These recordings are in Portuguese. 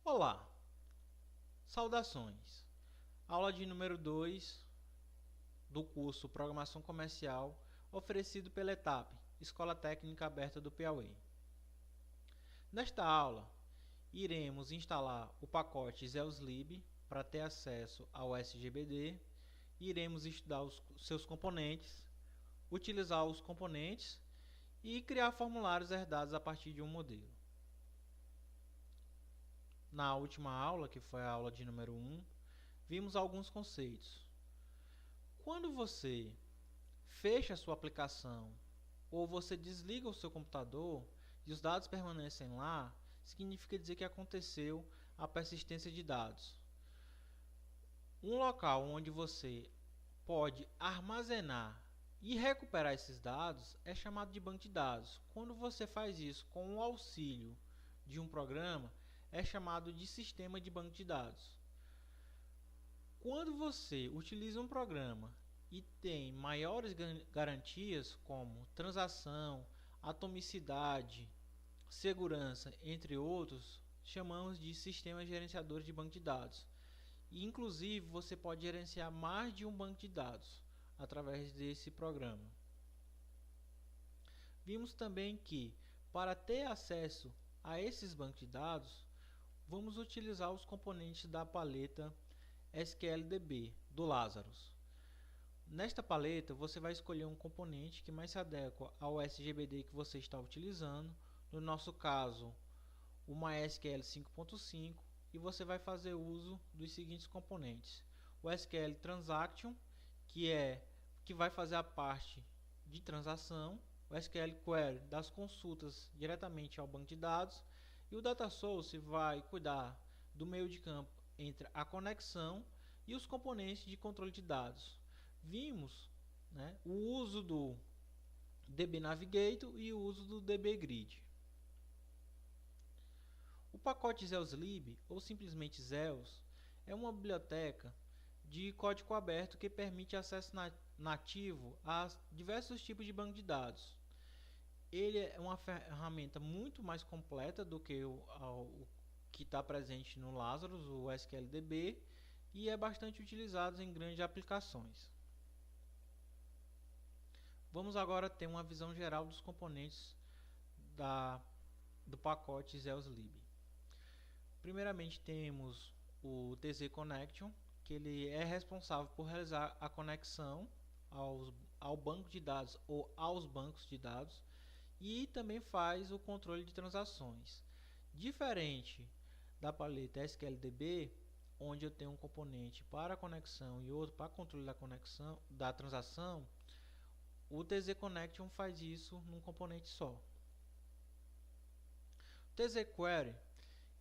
Olá, saudações. Aula de número 2 do curso Programação Comercial, oferecido pela ETAP, Escola Técnica Aberta do Piauí. Nesta aula, iremos instalar o pacote ZeusLib para ter acesso ao SGBD, iremos estudar os seus componentes, utilizar os componentes e criar formulários herdados a partir de um modelo. Na última aula, que foi a aula de número 1, vimos alguns conceitos. Quando você fecha a sua aplicação ou você desliga o seu computador e os dados permanecem lá, significa dizer que aconteceu a persistência de dados. Um local onde você pode armazenar e recuperar esses dados é chamado de banco de dados. Quando você faz isso com o auxílio de um programa, é chamado de sistema de banco de dados. Quando você utiliza um programa e tem maiores garantias como transação, atomicidade, segurança, entre outros, chamamos de sistemas gerenciadores de banco de dados. E, inclusive, você pode gerenciar mais de um banco de dados através desse programa. Vimos também que, para ter acesso a esses bancos de dados, vamos utilizar os componentes da paleta SQLDB do Lazarus. Nesta paleta, você vai escolher um componente que mais se adequa ao SGBD que você está utilizando. No nosso caso, o MySQL 5.5, e você vai fazer uso dos seguintes componentes: o SQL Transaction, que vai fazer a parte de transação, o SQL Query das consultas diretamente ao banco de dados, e o Data Source vai cuidar do meio de campo entre a conexão e os componentes de controle de dados. Vimos, o uso do DB Navigator e o uso do DB Grid. O pacote ZeusLib, ou simplesmente Zeus, é uma biblioteca de código aberto que permite acesso nativo a diversos tipos de banco de dados. Ele é uma ferramenta muito mais completa do que o que está presente no Lazarus, o SQLDB, e é bastante utilizado em grandes aplicações. Vamos agora ter uma visão geral dos componentes do pacote ZeusLib. Primeiramente temos o TZ Connection, que ele é responsável por realizar a conexão ao banco de dados ou aos bancos de dados, e também faz o controle de transações. Diferente da paleta SQLDB, onde eu tenho um componente para conexão e outro para controle da transação, o TZ Connection faz isso num componente só. O TZ Query,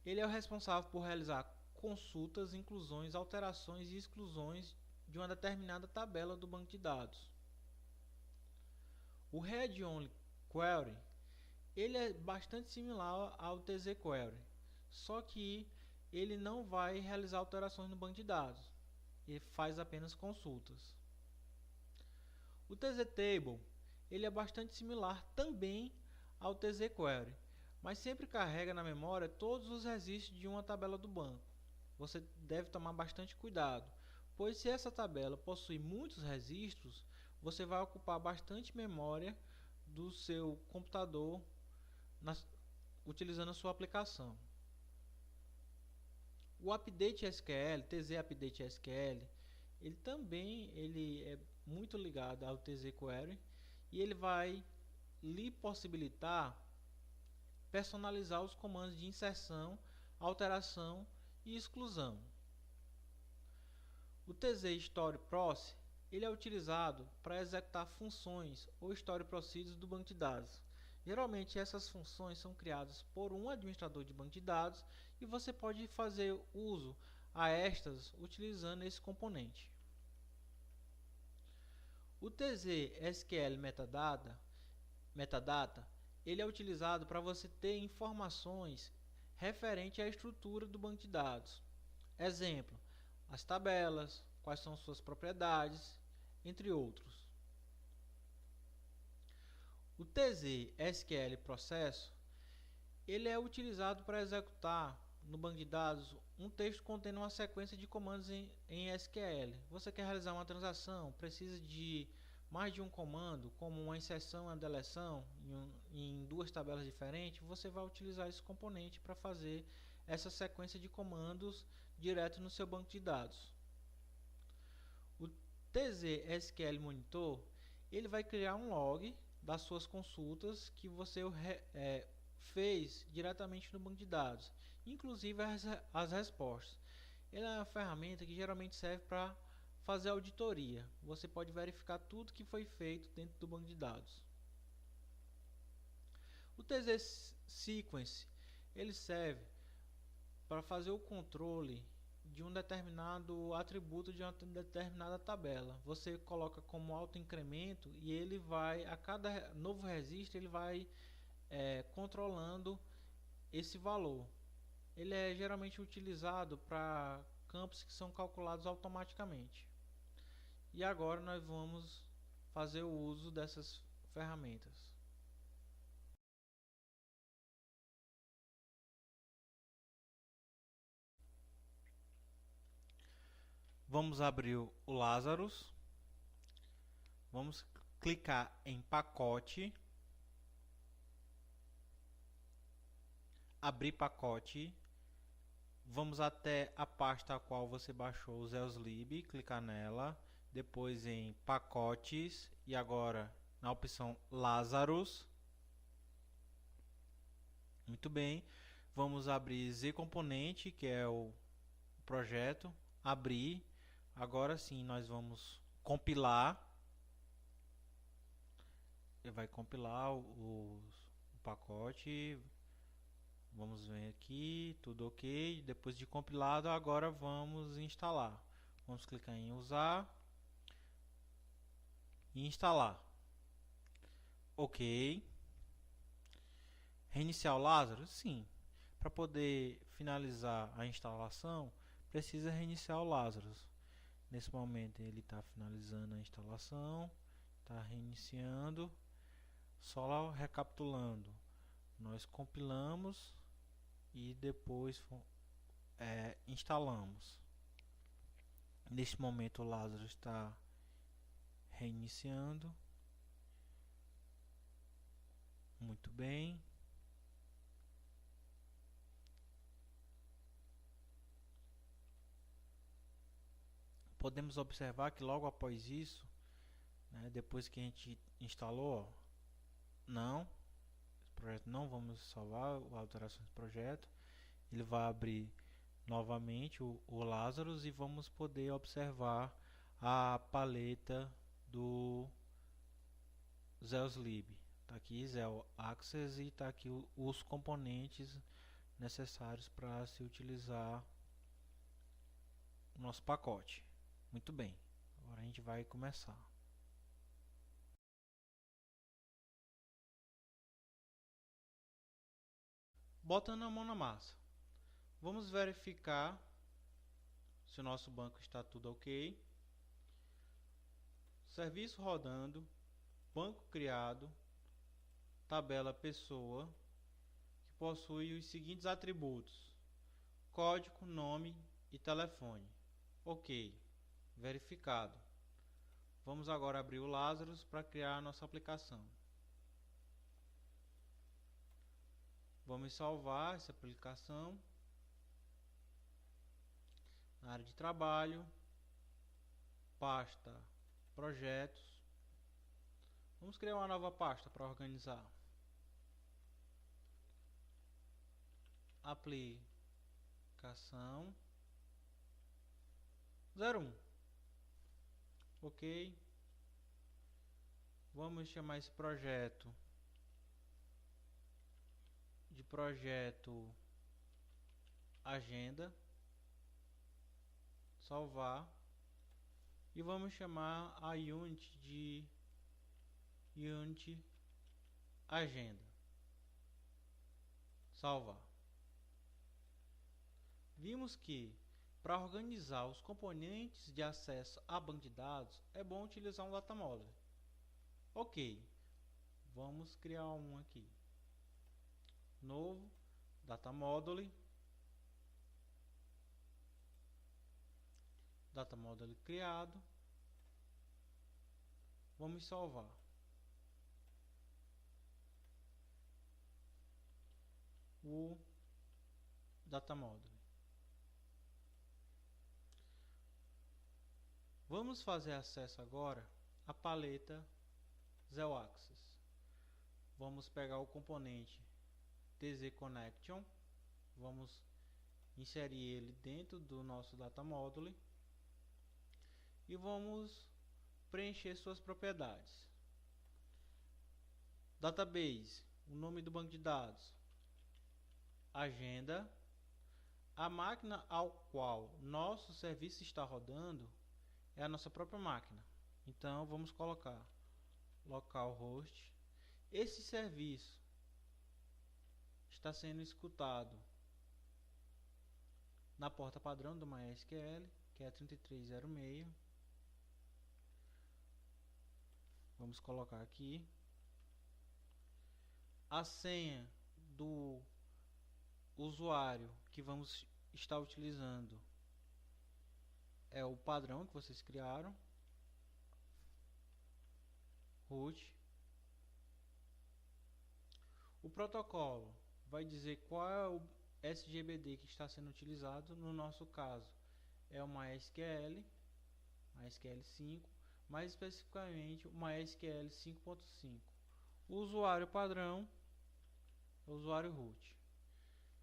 ele é o responsável por realizar consultas, inclusões, alterações e exclusões de uma determinada tabela do banco de dados. O Read Only Query, ele é bastante similar ao TZ Query, só que ele não vai realizar alterações no banco de dados, ele faz apenas consultas. O TZ Table, ele é bastante similar também ao TZ Query, mas sempre carrega na memória todos os registros de uma tabela do banco. Você deve tomar bastante cuidado, pois se essa tabela possui muitos registros, você vai ocupar bastante memória do seu computador utilizando a sua aplicação. O Update SQL, TZ Update SQL, ele é muito ligado ao TZ Query, e ele vai lhe possibilitar personalizar os comandos de inserção, alteração e exclusão. O TZ Store Process, ele é utilizado para executar funções ou Store Procedures do banco de dados. Geralmente essas funções são criadas por um administrador de banco de dados, e você pode fazer uso a estas utilizando esse componente. O TZ SQL Metadata, ele é utilizado para você ter informações referente à estrutura do banco de dados. Exemplo, as tabelas, quais são suas propriedades, entre outros. O TZ SQL Processo, ele é utilizado para executar no banco de dados um texto contendo uma sequência de comandos em SQL. Você quer realizar uma transação, precisa de mais de um comando, como uma inserção e uma deleção em duas tabelas diferentes, você vai utilizar esse componente para fazer essa sequência de comandos direto no seu banco de dados. O TZ-SQL Monitor, ele vai criar um log das suas consultas que você fez diretamente no banco de dados, inclusive as respostas. Ele é uma ferramenta que geralmente serve para fazer auditoria. Você pode verificar tudo que foi feito dentro do banco de dados. O TZ Sequence, ele serve para fazer o controle de um determinado atributo de uma determinada tabela. Você coloca como autoincremento e ele vai, a cada novo registro, ele vai controlando esse valor. Ele é geralmente utilizado para campos que são calculados automaticamente. E agora nós vamos fazer o uso dessas ferramentas. Vamos abrir o Lazarus. Vamos clicar em pacote. Abrir pacote. Vamos até a pasta a qual você baixou o ZeusLib, clicar nela. Depois em pacotes e agora na opção Lazarus. Muito bem. Vamos abrir Z-Componente, que é o projeto. Abrir. Agora sim nós vamos compilar. Ele vai compilar o pacote. Vamos ver aqui, tudo ok. Depois de compilado, agora vamos instalar. Vamos clicar em usar e instalar. Ok. Reiniciar o Lazarus? Sim. Para poder finalizar a instalação, precisa reiniciar o Lazarus. Nesse momento ele está finalizando a instalação, está reiniciando. Só recapitulando, nós compilamos e depois instalamos. Neste momento o Lazarus está reiniciando. Muito bem. Podemos observar que logo após isso, né, depois que a gente instalou, ó, não, esse projeto não vamos salvar a alteração do projeto. Ele vai abrir novamente o Lazarus e vamos poder observar a paleta do ZeusLib. Está aqui Zel Access e está aqui os componentes necessários para se utilizar o nosso pacote. Muito bem, agora a gente vai começar. Botando a mão na massa. Vamos verificar se o nosso banco está tudo ok. Serviço rodando, banco criado, tabela pessoa, que possui os seguintes atributos: código, nome e telefone. Ok, verificado. Vamos agora abrir o Lazarus para criar a nossa aplicação. Vamos salvar essa aplicação na área de trabalho, pasta projetos. Vamos criar uma nova pasta para organizar. Aplicação 01. Ok. Vamos chamar esse projeto de projeto agenda. Salvar. E vamos chamar a unit de unit agenda. Salvar. Vimos que para organizar os componentes de acesso a banco de dados é bom utilizar um data model. Ok, vamos criar um aqui. Novo data model. data model criado. Vamos salvar. O data model. Vamos fazer acesso agora à paleta ZeroAxis. Vamos pegar o componente TZConnection, vamos inserir ele dentro do nosso data model e vamos preencher suas propriedades. Database, o nome do banco de dados, agenda, a máquina ao qual nosso serviço está rodando é a nossa própria máquina. Então vamos colocar localhost. Esse serviço está sendo escutado na porta padrão do MySQL, que é a 3306. Vamos colocar aqui a senha do usuário que vamos estar utilizando. É o padrão que vocês criaram, root. O protocolo vai dizer qual é o SGBD que está sendo utilizado. No nosso caso é o MySQL 5, mais especificamente o MySQL 5.5. O usuário padrão é o usuário root.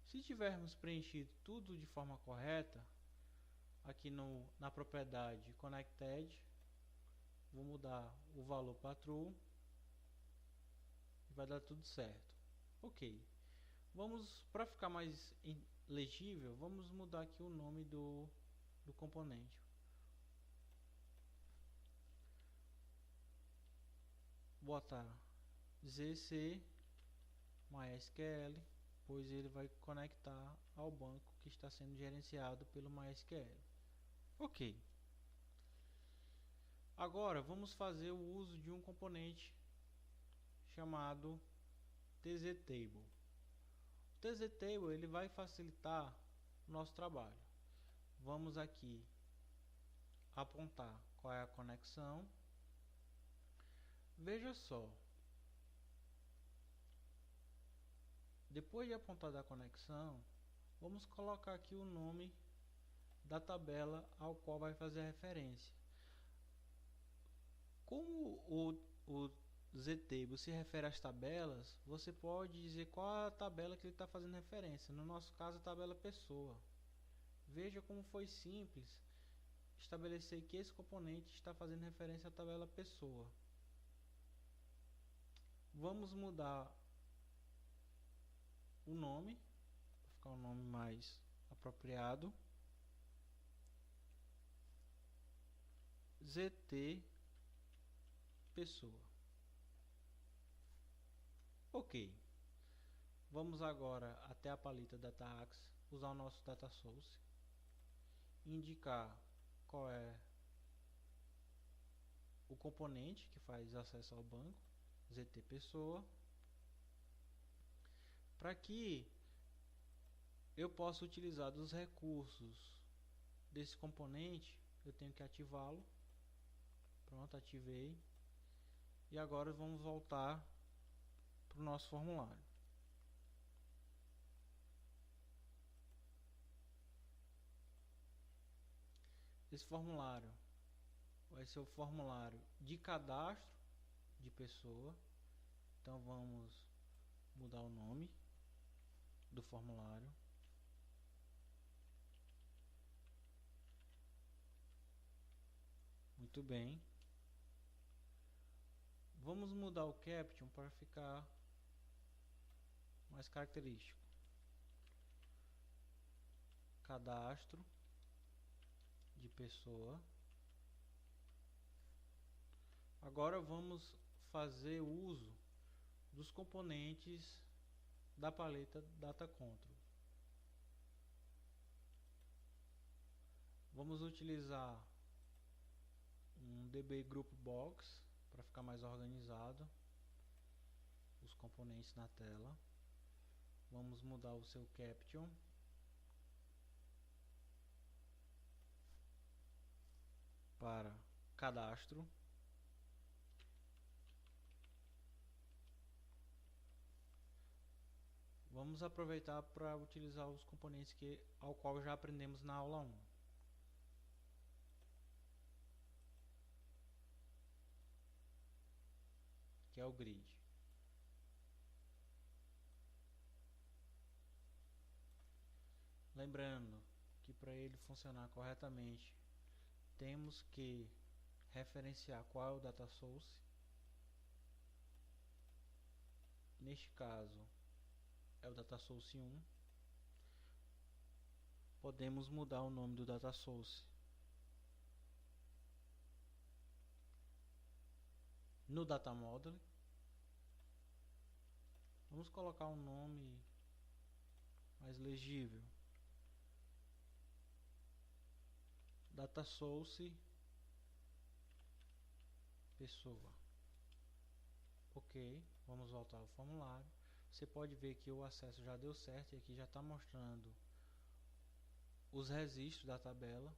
Se tivermos preenchido tudo de forma correta, aqui na propriedade connected, vou mudar o valor para true e vai dar tudo certo. Ok, vamos, para ficar mais legível, vamos mudar aqui o nome do componente. Botar ZC MySQL, pois ele vai conectar ao banco que está sendo gerenciado pelo MySQL. Ok. Agora vamos fazer o uso de um componente chamado TZTable. O TZTable ele vai facilitar o nosso trabalho. Vamos aqui apontar qual é a conexão. Veja só, depois de apontar a conexão, vamos colocar aqui o nome da tabela ao qual vai fazer a referência. Como o ZTable se refere às tabelas, você pode dizer qual a tabela que ele está fazendo referência. No nosso caso, a tabela pessoa. Veja como foi simples estabelecer que esse componente está fazendo referência à tabela pessoa. Vamos mudar o nome, para ficar um nome mais apropriado. ZT pessoa. Ok. Vamos agora até a paleta DataAxis, usar o nosso Data Source, indicar qual é o componente que faz acesso ao banco, ZT pessoa, para que eu possa utilizar dos recursos desse componente. Eu tenho que ativá-lo. Pronto, ativei. E agora vamos voltar para o nosso formulário. Esse formulário vai ser o formulário de cadastro de pessoa. Então vamos mudar o nome do formulário. Muito bem. Vamos mudar o caption para ficar mais característico. Cadastro de pessoa. Agora vamos fazer uso dos componentes da paleta Data Control. Vamos utilizar um DB Group Box para ficar mais organizado os componentes na tela. Vamos mudar o seu caption. para cadastro. Vamos aproveitar para utilizar os componentes ao qual já aprendemos na aula 1. Que é o grid. Lembrando que para ele funcionar corretamente, temos que referenciar qual é o data source. Neste caso, é o data source 1. Podemos mudar o nome do data source no data model. Vamos colocar um nome mais legível. Data source pessoa. Ok, vamos voltar ao formulário. Você pode ver que o acesso já deu certo e aqui já está mostrando os registros da tabela.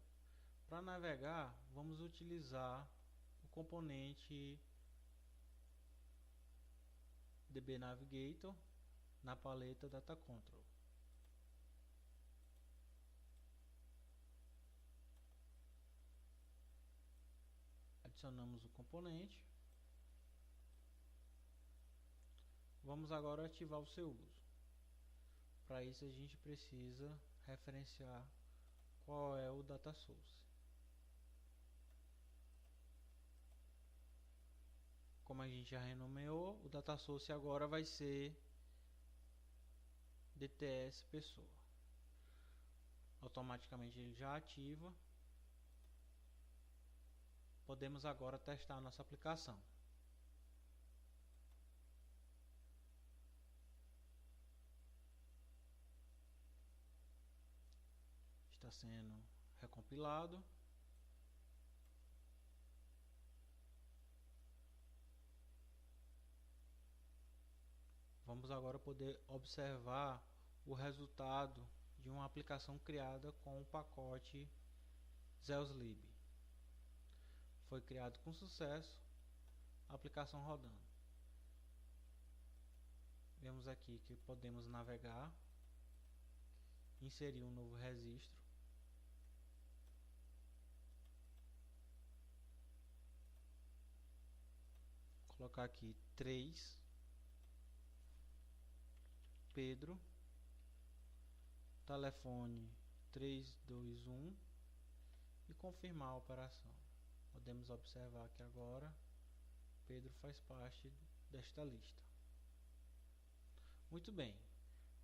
Para navegar, vamos utilizar o componente DB Navigator na paleta Data Control. Adicionamos o componente. Vamos agora ativar o seu uso. Para isso a gente precisa referenciar qual é o data source. Como a gente já renomeou, o data source agora vai ser DTS pessoa. Automaticamente ele já ativa. Podemos agora testar a nossa aplicação. Está sendo recompilado. Vamos agora poder observar o resultado de uma aplicação criada com o pacote Zeoslib. Foi criado com sucesso, a aplicação rodando. Vemos aqui que podemos navegar, inserir um novo registro. Colocar aqui 3, Pedro, telefone 321 e confirmar a operação. Podemos observar que agora Pedro faz parte desta lista. Muito bem,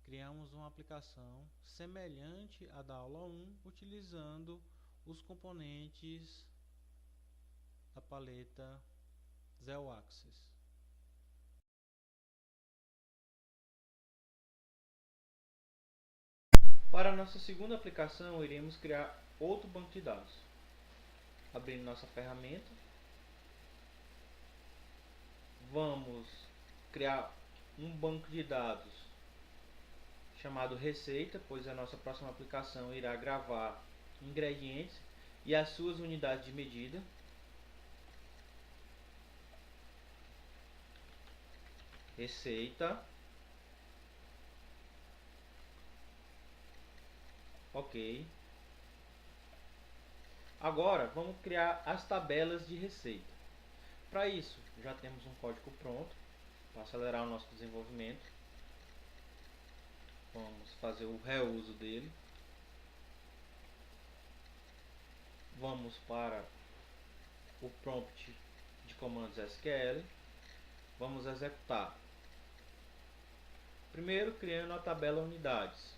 criamos uma aplicação semelhante à da aula 1, utilizando os componentes da paleta ZeoAccess. Para a nossa segunda aplicação, iremos criar outro banco de dados. Abrindo nossa ferramenta, vamos criar um banco de dados chamado Receita, pois a nossa próxima aplicação irá gravar ingredientes e as suas unidades de medida. Receita. Ok. Agora vamos criar as tabelas de receita. Para isso, já temos um código pronto para acelerar o nosso desenvolvimento. Vamos fazer o reuso dele. Vamos para o prompt de comandos SQL. Vamos executar. Primeiro, criando a tabela unidades.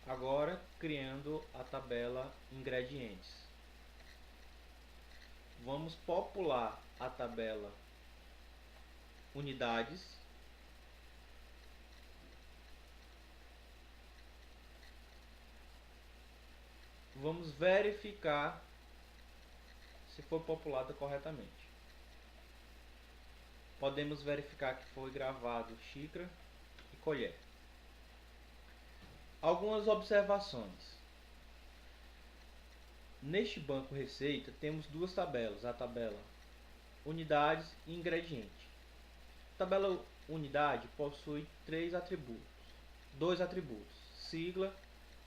Agora, criando a tabela ingredientes. Vamos popular a tabela unidades. Vamos verificar se foi populada corretamente. Podemos verificar que foi gravado xícara e colher. Algumas observações. Neste banco receita temos duas tabelas, a tabela unidades e ingrediente. A tabela unidade possui dois atributos, sigla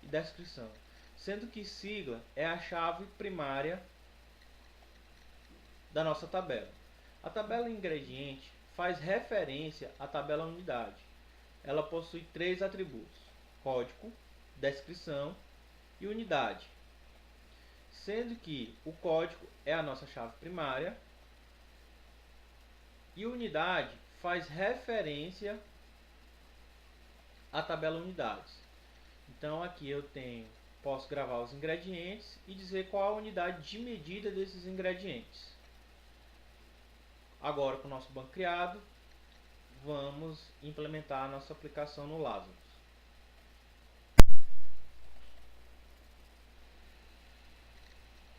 e descrição, sendo que sigla é a chave primária da nossa tabela. A tabela ingrediente faz referência à tabela unidade. Ela possui três atributos, código, descrição e unidade, sendo que o código é a nossa chave primária e unidade faz referência à tabela unidades. Então aqui eu posso gravar os ingredientes e dizer qual a unidade de medida desses ingredientes. Agora, com o nosso banco criado, vamos implementar a nossa aplicação no Lazarus.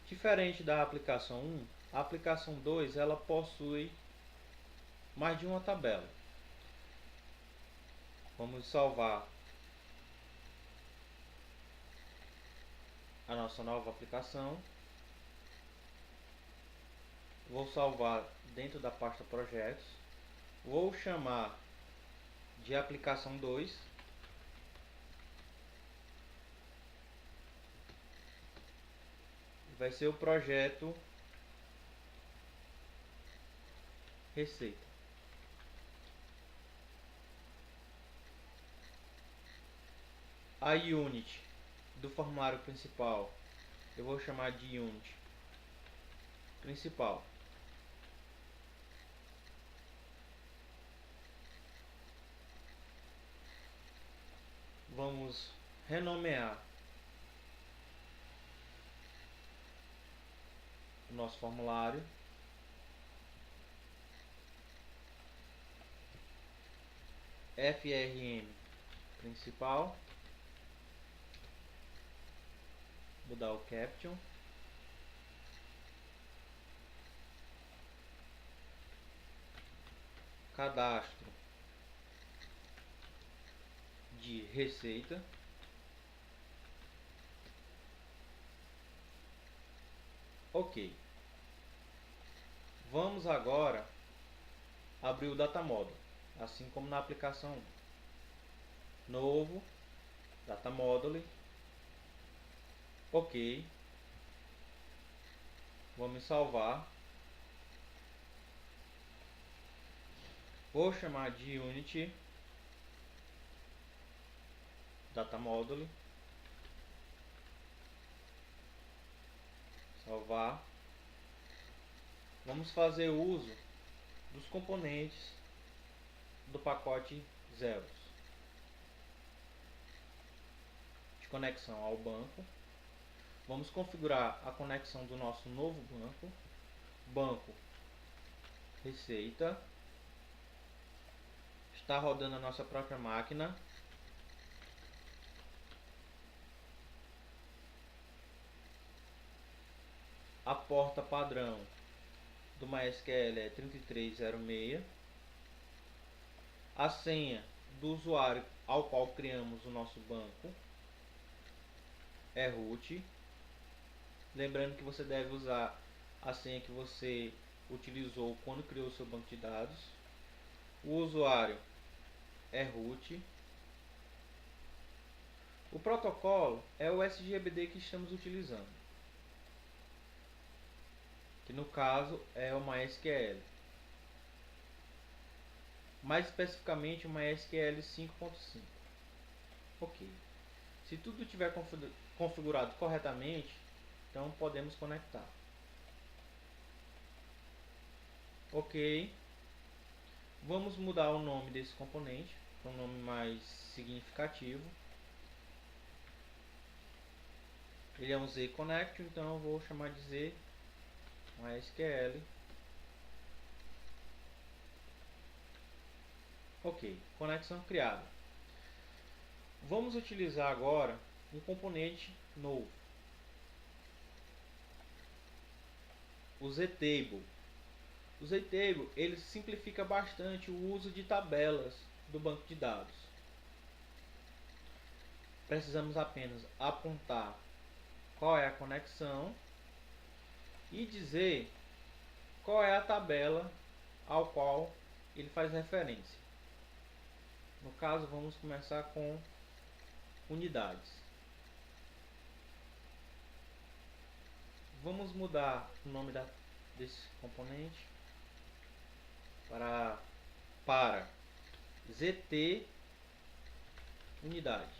Diferente da aplicação 1, a aplicação 2 ela possui mais de uma tabela. Vamos salvar a nossa nova aplicação. Vou salvar dentro da pasta projetos. Vou chamar de aplicação 2. Vai ser o projeto receita. A unit do formulário principal eu vou chamar de unit principal. Vamos renomear o nosso formulário. FRM principal. Mudar o caption. Cadastro de receita. Ok. Vamos agora abrir o Data Model, assim como na aplicação 1. Novo, Data Model. Ok. Vamos salvar. Vou chamar de Unity Data Model. Salvar. Vamos fazer uso dos componentes do pacote Zeros de conexão ao banco. Vamos configurar a conexão do nosso novo banco. Banco receita. Está rodando a nossa própria máquina. A porta padrão do MySQL é 3306. A senha do usuário ao qual criamos o nosso banco é root. Lembrando que você deve usar a senha que você utilizou quando criou o seu banco de dados. O usuário é root. O protocolo é o SGBD que estamos utilizando, que no caso é o MySQL. Mais especificamente o MySQL 5.5. Ok. Se tudo estiver configurado corretamente, então podemos conectar. Ok. Vamos mudar o nome desse componente para um nome mais significativo. Ele é um Z Connect, então eu vou chamar de Z MySQL. Ok, conexão criada. Vamos utilizar agora um componente novo, o ZTable. O ZTable ele simplifica bastante o uso de tabelas do banco de dados. Precisamos apenas apontar qual é a conexão e dizer qual é a tabela ao qual ele faz referência. No caso, vamos começar com unidades. Vamos mudar o nome desse componente para ZT unidade.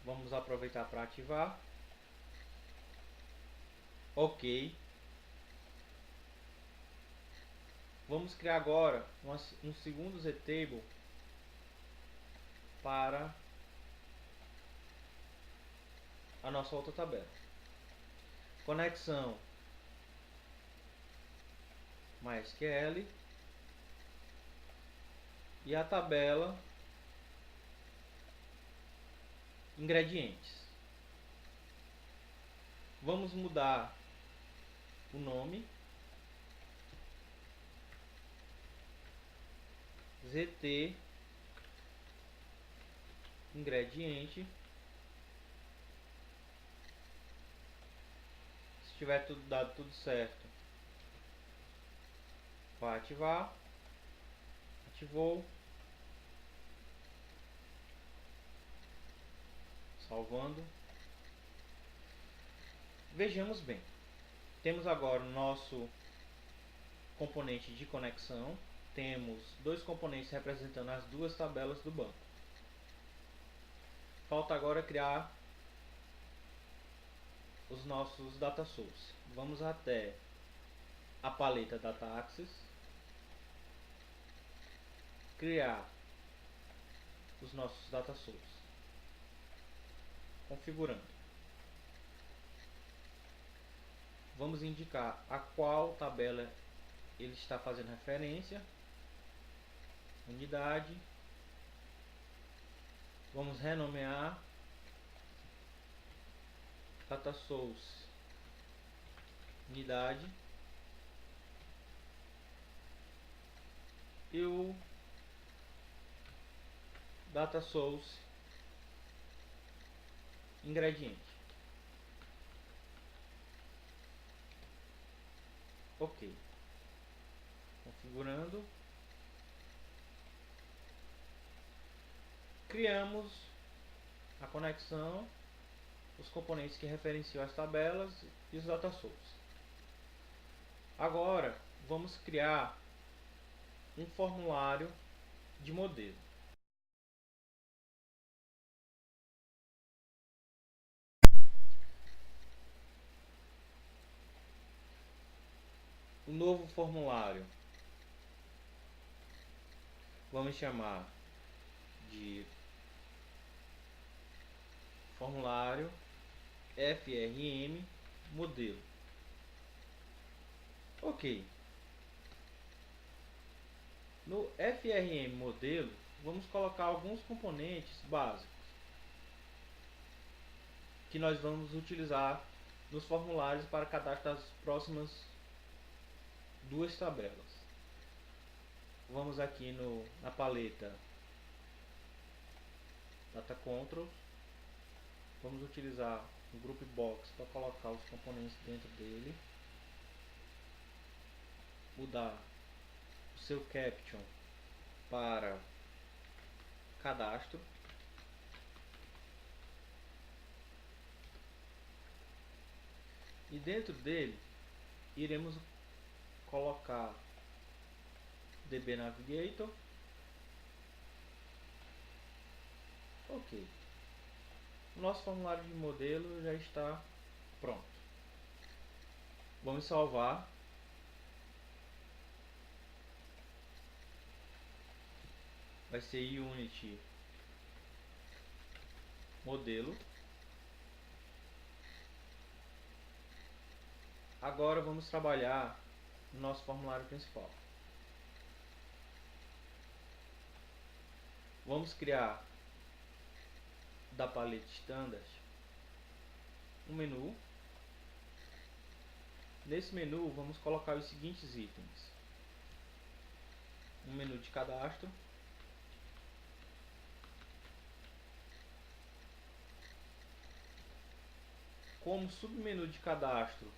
Vamos aproveitar para ativar. Ok. Vamos criar agora um segundo ZTable para a nossa outra tabela. Conexão MySQL e a tabela ingredientes. Vamos mudar o nome ZT ingrediente. Se tiver dado tudo certo, vai ativar. Ativou. Salvando. Vejamos bem. Temos agora o nosso componente de conexão. Temos dois componentes representando as duas tabelas do banco. Falta agora criar os nossos data source. Vamos até a paleta Data Access, criar os nossos data source, configurando. Vamos indicar a qual tabela ele está fazendo referência, unidade. Vamos renomear data source unidade e o data source ingrediente. Ok. Configurando. Criamos a conexão, os componentes que referenciam as tabelas e os data source. Agora vamos criar um formulário de modelo. O novo formulário vamos chamar de formulário FRM modelo. Ok. No FRM modelo, vamos colocar alguns componentes básicos que nós vamos utilizar nos formulários para cadastro das próximas duas tabelas. Vamos aqui na paleta Data Controls. Vamos utilizar o Group Box para colocar os componentes dentro dele. Mudar o seu Caption para cadastro. E dentro dele iremos colocar DB Navigator. Ok. O nosso formulário de modelo já está pronto. Vamos salvar. Vai ser Unity modelo. Agora vamos trabalhar no nosso formulário principal. Vamos criar da paleta Standard um menu. Nesse menu vamos colocar os seguintes itens: um menu de cadastro, Como submenu de cadastro,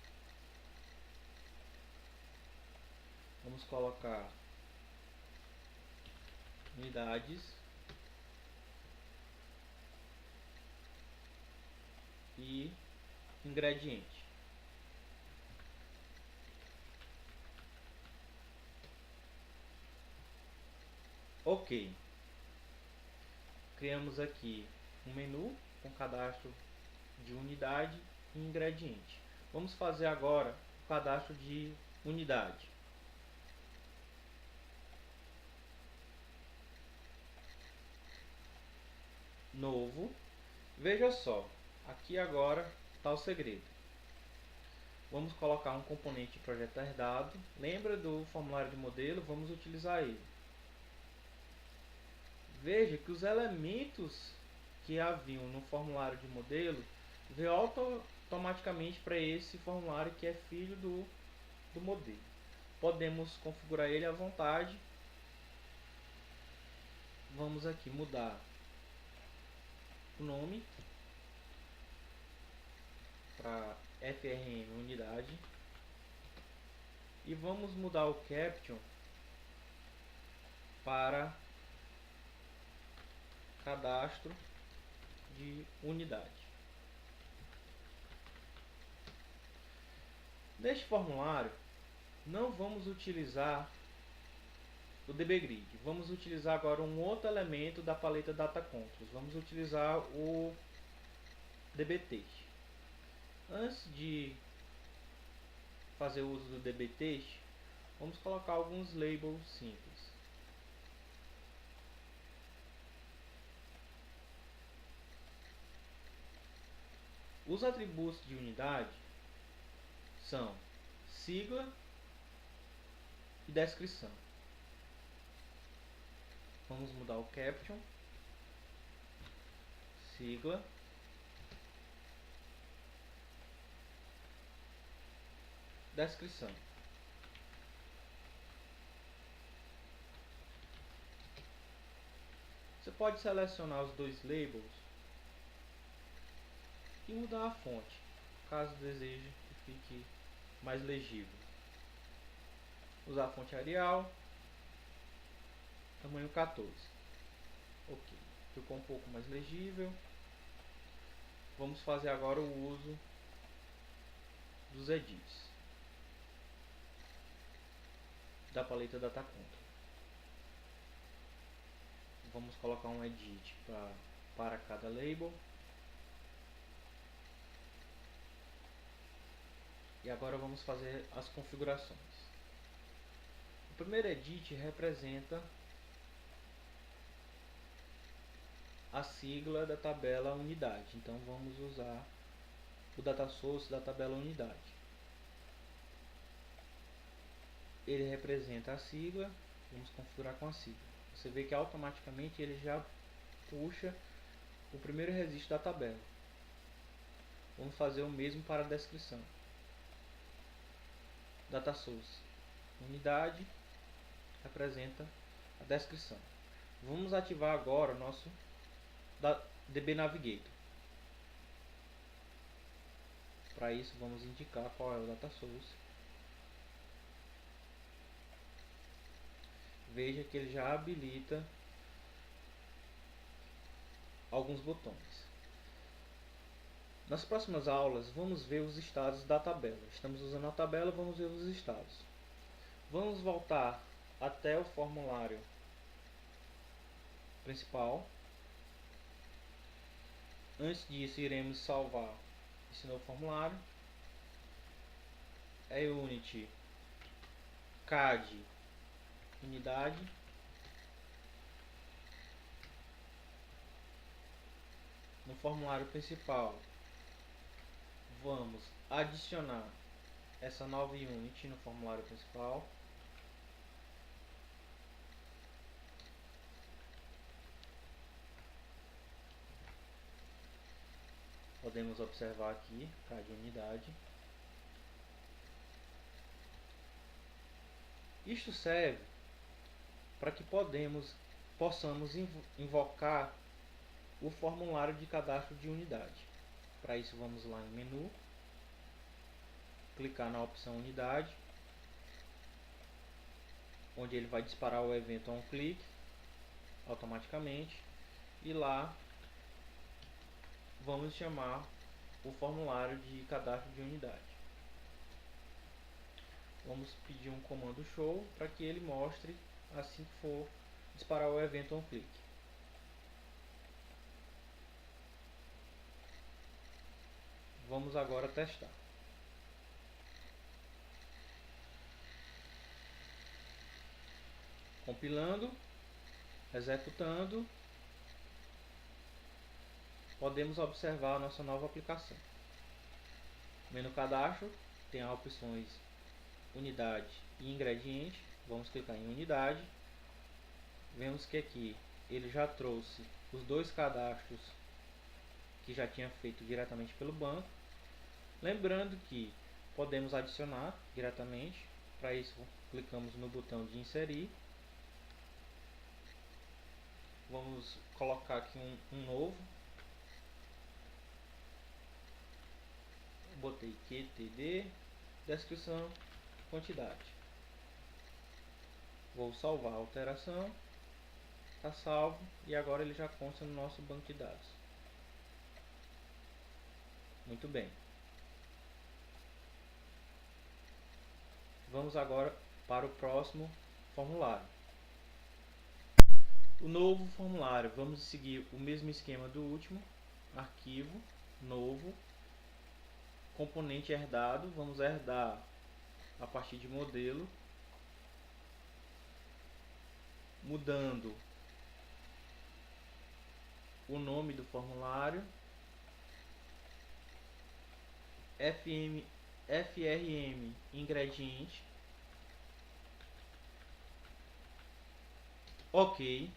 vamos colocar unidades e ingrediente. Ok. Criamos aqui um menu com cadastro de unidade e ingrediente. Vamos fazer agora o cadastro de unidade. Novo. Veja só, aqui agora está o segredo. Vamos colocar um componente projeto herdado. Lembra do formulário de modelo? Vamos utilizar ele. Veja que os elementos que haviam no formulário de modelo veio automaticamente para esse formulário que é filho do modelo. Podemos configurar ele à vontade. Vamos aqui mudar o nome para FRM unidade e vamos mudar o caption para cadastro de unidade. Neste formulário não vamos utilizar o DBGrid, vamos utilizar agora um outro elemento da paleta Data Controls, vamos utilizar o DBText. Antes de fazer uso do DBText, vamos colocar alguns labels simples. Os atributos de unidade são sigla e descrição. Vamos mudar o caption, sigla, descrição. Você pode selecionar os dois labels e mudar a fonte, caso deseje que fique mais legível. Usar a fonte Arial, tamanho 14. Ok, ficou um pouco mais legível. Vamos fazer agora o uso dos edits da paleta Data Control. Vamos colocar um edit para cada label. E agora vamos fazer as configurações. O primeiro edit representa a sigla da tabela unidade. Então vamos usar o data source da tabela unidade. Ele representa a sigla, vamos configurar com a sigla. Você vê que automaticamente ele já puxa o primeiro registro da tabela. Vamos fazer o mesmo para a descrição. Data source unidade representa a descrição. Vamos ativar agora o nosso DB Navigator. Para isso vamos indicar qual é o data source. Veja que ele já habilita alguns botões. Nas próximas aulas vamos ver os estados da tabela. Estamos usando a tabela, vamos ver os estados. Vamos voltar até o formulário principal. Antes disso, iremos salvar esse novo formulário. É Unity CAD unidade. No formulário principal, vamos adicionar essa nova unit no formulário principal. Podemos observar aqui, CAD unidade. Isto serve para que possamos invocar o formulário de cadastro de unidade. Para isso vamos lá em menu, clicar na opção unidade, onde ele vai disparar o evento a um clique automaticamente, e lá vamos chamar o formulário de cadastro de unidade. Vamos pedir um comando show para que ele mostre assim que for disparar o evento a um clique. Vamos agora testar. Compilando, executando, podemos observar a nossa nova aplicação. Menu cadastro tem as opções unidade e ingrediente. Vamos clicar em unidade. Vemos que aqui ele já trouxe os dois cadastros que já tinha feito diretamente pelo banco. Lembrando que podemos adicionar diretamente. Para isso clicamos no botão de inserir. Vamos colocar aqui um novo. Botei QTD, descrição, quantidade. Vou salvar a alteração. Está salvo e agora ele já consta no nosso banco de dados. Muito bem. Vamos agora para o próximo formulário. O novo formulário, vamos seguir o mesmo esquema do último. Arquivo, novo, componente herdado, vamos herdar a partir de modelo, mudando o nome do formulário, FRM ingrediente, OK.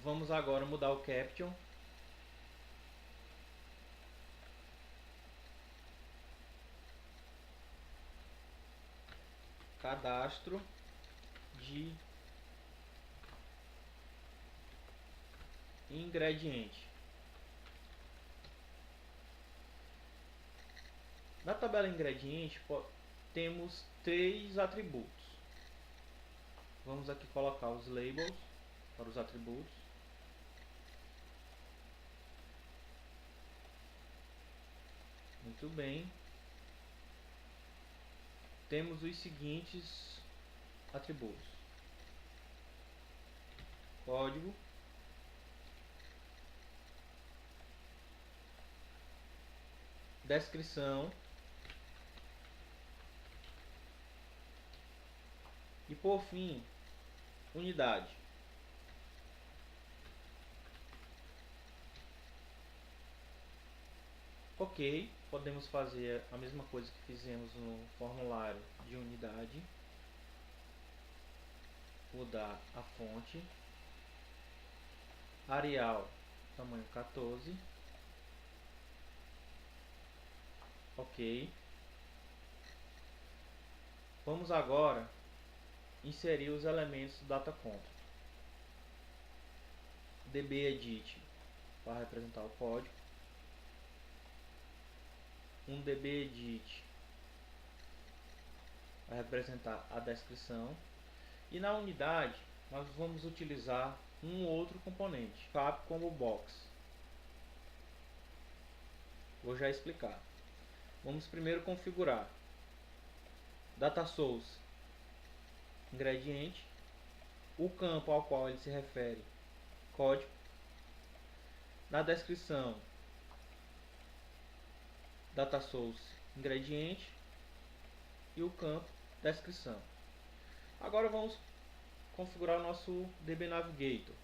Vamos agora mudar o caption. Cadastro de ingrediente. Na tabela ingrediente temos 3 atributos. Vamos aqui colocar os labels para os atributos. Muito bem. Temos os seguintes atributos: código, descrição e, por fim, unidade. OK, podemos fazer a mesma coisa que fizemos no formulário de unidade. Mudar a fonte, Arial tamanho 14. OK. Vamos agora inserir os elementos do DataComp. dbEdit para representar o código, um dbEdit para representar a descrição, e na unidade nós vamos utilizar um outro componente, FAP Combo Box. Vou já explicar. Vamos primeiro configurar data source ingrediente, o campo ao qual ele se refere, código, na descrição data source ingrediente e o campo descrição. Agora vamos configurar o nosso DB Navigator.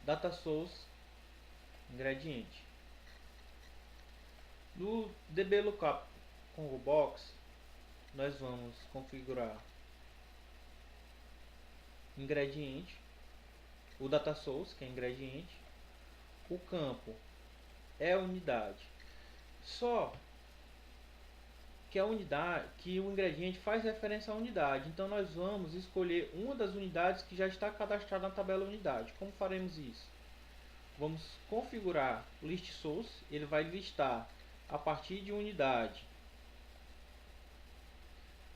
Data source ingrediente. No DB Lookup Combo Box nós vamos configurar ingrediente, o data source, que é ingrediente, o campo é unidade. Só que a unidade, que o ingrediente faz referência à unidade. Então nós vamos escolher uma das unidades que já está cadastrada na tabela unidade. Como faremos isso? Vamos configurar o list source, ele vai listar a partir de unidade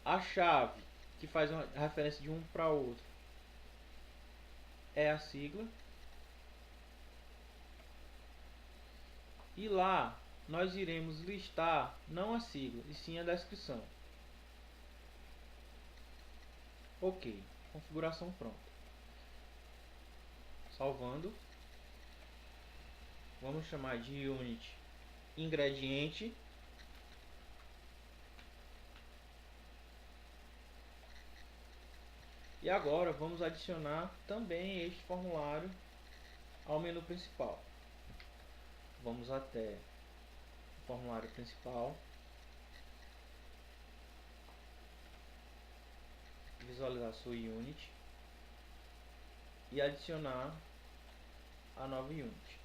a chave que faz uma referência de um para outro é a sigla. E lá nós iremos listar não a sigla, e sim a descrição. Ok, configuração pronta. Salvando. Vamos chamar de unit ingrediente. E agora vamos adicionar também este formulário ao menu principal. Vamos até o formulário principal, visualizar sua unit e adicionar a nova unit.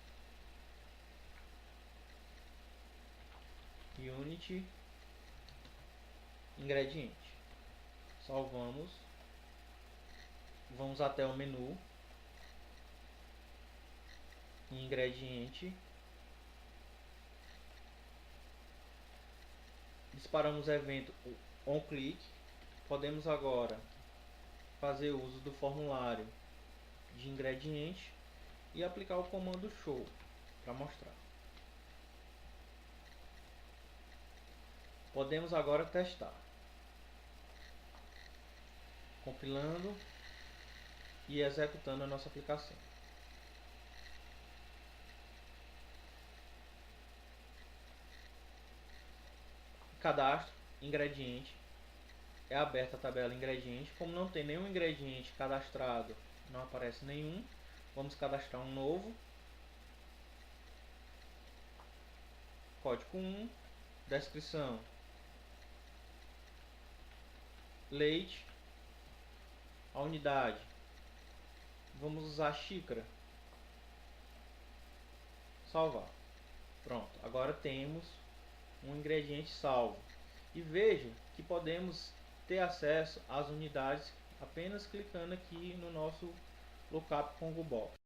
Unit ingrediente. Salvamos. Vamos até o menu ingrediente. Disparamos o evento onClick. Podemos agora fazer uso do formulário de ingrediente e aplicar o comando show para mostrar. Podemos agora testar. Compilando e executando a nossa aplicação. Cadastro, ingrediente. É aberta a tabela ingrediente. Como não tem nenhum ingrediente cadastrado, não aparece nenhum. Vamos cadastrar um novo. Código 1. Descrição. Leite. A unidade. Vamos usar xícara. Salvar. Pronto. Agora temos um ingrediente salvo. E veja que podemos ter acesso às unidades apenas clicando aqui no nosso Lookup Congo Box.